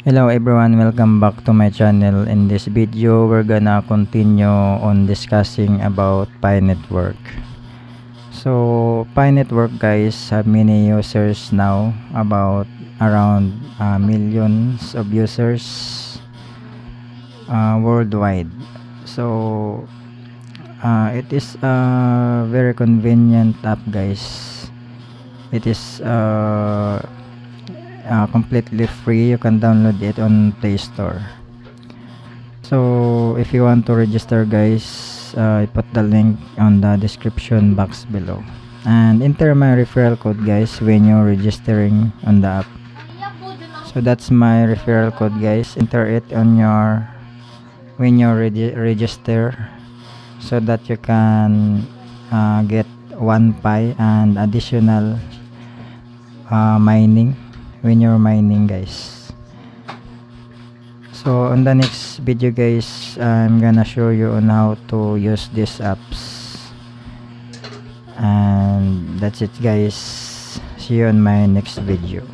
Hello everyone, welcome back to my channel. In this video, we're gonna continue on discussing about Pi Network. So Pi Network guys have many users now, about around millions of users worldwide. So it is a very convenient app guys. It is completely free. You can download it on Play Store. So if you want to register guys, I put the link on the description box below, and enter my referral code guys when you're registering on the app. So that's my referral code guys. Enter it on your when you register, so that you can get 1 Pi and additional mining when you're mining guys. So on the next video guys, I'm gonna show you on how to use these apps, and that's it guys. See you on my next video.